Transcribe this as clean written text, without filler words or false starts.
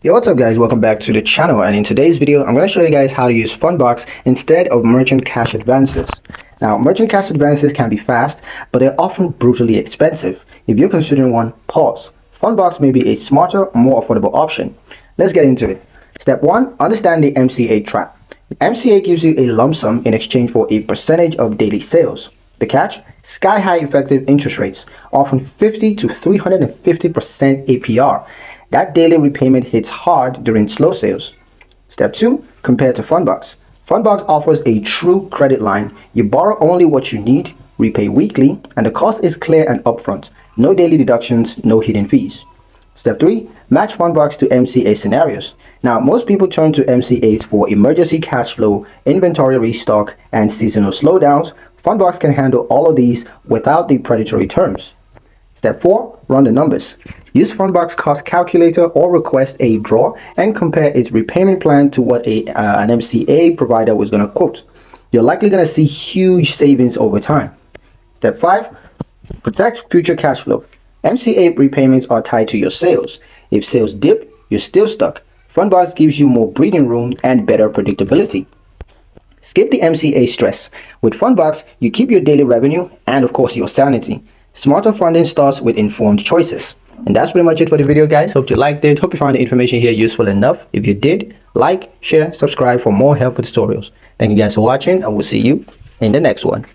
Yo, what's up guys, welcome back to the channel, and in today's video I'm going to show you guys how to use Fundbox instead of merchant cash advances. Now, merchant cash advances can be fast, but they're often brutally expensive. If you're considering one, pause. Fundbox may be a smarter, more affordable option. Let's get into it. Step 1. Understand the MCA trap. MCA gives you a lump sum in exchange for a percentage of daily sales. The catch? Sky-high effective interest rates, often 50 to 350% APR. That daily repayment hits hard during slow sales. Step 2. Compare to Fundbox. Fundbox offers a true credit line. You borrow only what you need, repay weekly, and the cost is clear and upfront. No daily deductions, no hidden fees. Step 3. Match Fundbox to MCA scenarios. Now, most people turn to MCAs for emergency cash flow, inventory restock, and seasonal slowdowns. Fundbox can handle all of these without the predatory terms. Step 4. Run the numbers. Use Fundbox cost calculator or request a draw and compare its repayment plan to what an MCA provider was going to quote. You're likely going to see huge savings over time. Step 5. Protect future cash flow. MCA repayments are tied to your sales. If sales dip, you're still stuck. Fundbox gives you more breathing room and better predictability. Skip the MCA stress. With Fundbox, you keep your daily revenue and of course your sanity. Smarter funding starts with informed choices. And that's pretty much it for the video, guys. Hope you liked it. Hope you found the information here useful enough. If you did, like, share, subscribe for more helpful tutorials. Thank you guys for watching, and we'll see you in the next one.